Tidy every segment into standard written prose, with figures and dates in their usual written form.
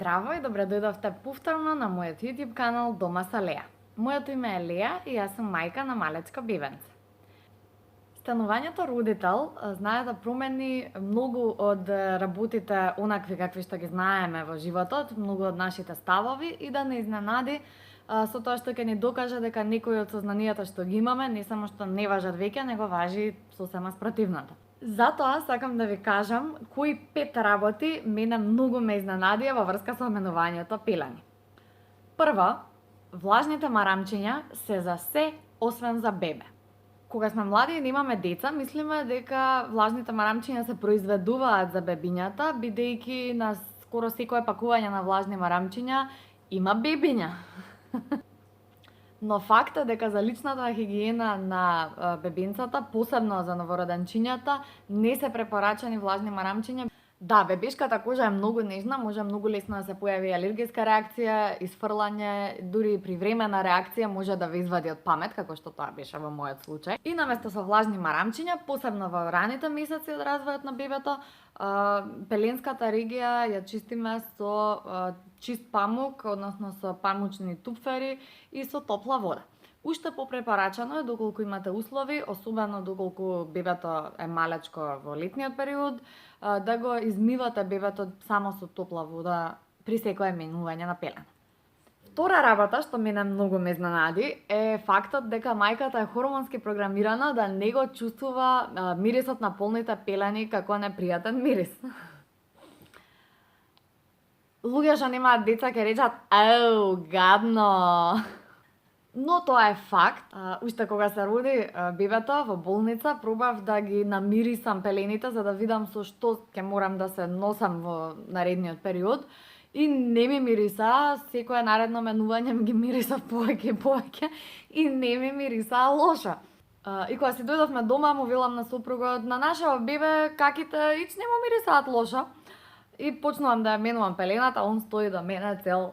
Здраво и добре дојдовте повторно на мојот YouTube канал Дома со Леа. Моето име е Леа и јас сум мајка на малечко бебенце. Станувањето родител знае да промени многу од работите онакви какви што ги знаеме во животот, многу од нашите ставови и да не изненади со тоа што ќе ни докаже дека некои од сознанијата што ги имаме не само што не важат веќе, него важи сосема спротивното. Затоа сакам да ви кажам кои 5 работи мене многу ме изненадија во врска со менувањето пилани. Прво, влажните марамчиња се за се освен за бебе. Кога сме млади и не имаме деца, мислиме дека влажните марамчиња се произведуваат за бебињата, бидејќи на скоро секое пакување на влажни марамчиња има бебиња. Но фактот дека за личната хигиена на бебинцата, посебно за новороденчињата, не се препорачани влажни марамчиња. Да, бебешката кожа е многу нежна, може многу лесно да се појави алергиска реакција, изфрлање, дури и привремена реакција може да ве извади од памет, како што тоа беше во мојот случај. И наместо со влажни марамчиња, посебно во раните месеци од развојот на бебето, пеленската регија ја чистиме со чист памук, односно со памучни тупфери и со топла вода. Уште попрепорачано е доколку имате услови, особено доколку бебето е малечко во летниот период, да го измивате бебето само со топла вода при секое менување на пелена. Втора работа што мене многу ме изненади е фактот дека мајката е хормонски програмирана да не го чувствува мирисот на полните пелени како непријатен мирис. Луѓе што немаат деца ќе речат: "Ау, гадно!" Но тоа е факт. Уште кога се роди бебето во болница, пробав да ги намирисам пелените за да видам со што ќе морам да се носам во наредниот период. И не ми мириса, секое наредно менување ми ги мириса повеќе и повеќе и не ми мириса лошо. И кога си дојдовме дома, му велам на сопругот: "На нашето бебе каките ич не му мирисаат лошо." И почнувам да ја менувам пелената, он стои до мене цел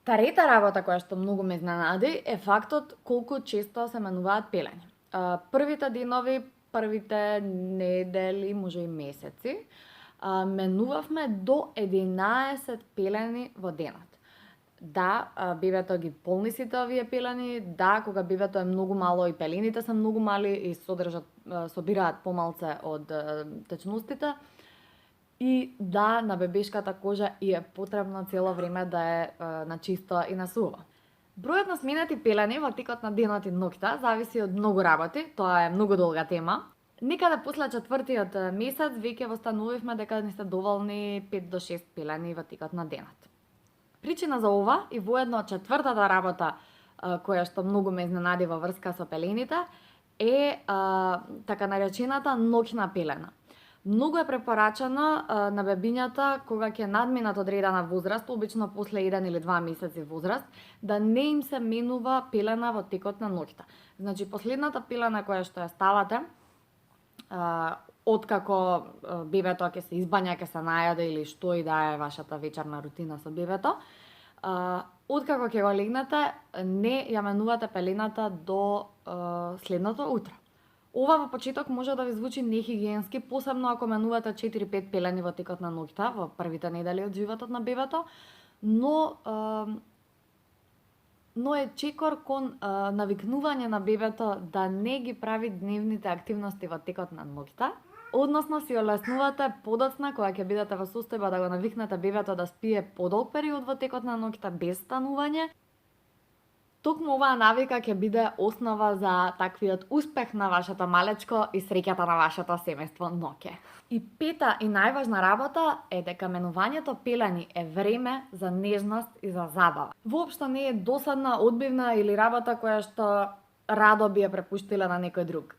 Трета работа која што многу ме изненади е фактот колку често се менуваат пелени. Првите денови, првите недели, може и месеци, менувавме до 11 пелени во денот. Да, бебето ги полни сите овие пелени, да, кога бебето е многу мало и пелените се многу мали и собираат помалце од течностите. И да, на бебешката кожа и е потребно цело време да е на чисто и на суво. Бројот на сменети пелени во текот на денот и ноќта зависи од многу работи, тоа е многу долга тема. Некаде после 4-тиот месец веќе востановивме дека ни се доволни 5 до 6 пелени во текот на денот. Причина за ова и воедно 4-тата работа која што многу ме изненади во врска со пелените е така наречената ноќна пелена. Многу е препорачано на бебињата кога ќе надминат одредена возраст, обично после 1 или 2 месеци возраст, да не им се менува пелена во текот на ноќта. Значи последната пелена која што ја ставате, откако бебето ќе се избања, ќе се најаде или што и да е вашата вечерна рутина со бебето, откако ќе го легнете, не ја менувате пелената до следното утро. Ова во почеток може да ви звучи нехигиенски, посебно ако менувате 4-5 пелени во текот на ноќта, во првите недели од животот на бебето, но е чекор кон навикнување на бебето да не ги прави дневните активности во текот на ноќта, односно си олеснувате подоцна кога ќе бидете во состојба да го навикнете бебето да спие подолг период во текот на ноќта без станување. Токму оваа навика ќе биде основа за таквиот успех на вашето малечко и среќата на вашето семејство ноќе. И пета и најважна работа е дека менувањето пелени е време за нежност и за забава. Воопшто не е досадна, одбивна или работа која што радо би ја препуштила на некој друг.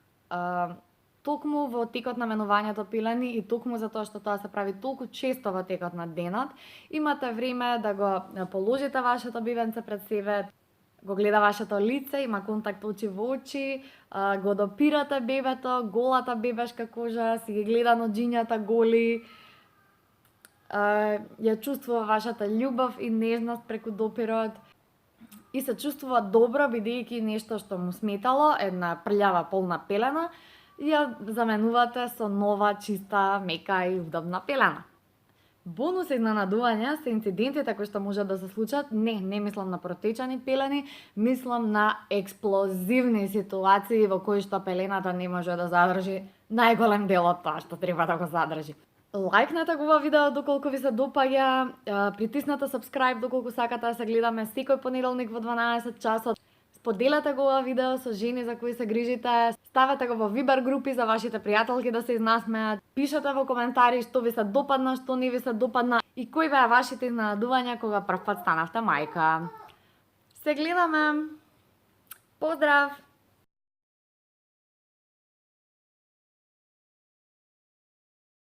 Токму во текот на менувањето пелени и токму за тоа што тоа се прави толку често во текот на денот, имате време да го положите вашето бебенце пред себе, го гледа вашето лице, има контакт очи во очи, го допирате бебето, голата бебешка кожа, си ги гледа ноџињата голи, ја чувствува вашата љубов и нежност преку допирот и се чувствува добро бидејќи нешто што му сметало, една прљава полна пелена, ја заменувате со нова, чиста, мека и удобна пелена. Бонус изненадувања се инцидентите кои што може да се случат. Не мислам на протечани пелени, мислам на експлозивни ситуации во кои што пелената не може да задржи најголем дел од тоа што треба да го задржи. Лајкнете го ова видео доколку ви се допаѓа, притиснете subscribe доколку сакате да се гледаме секој понеделник во 12 часот. Споделете го ова видео со жени за кои се грижите, ставете го во Viber групи за вашите пријателки да се изнасмеат, пишете во коментари што ви се допадна, што не ви се допадна и кои беа вашите изненадувања кога прв пат станавте мајка. Се гледаме! Поздрав!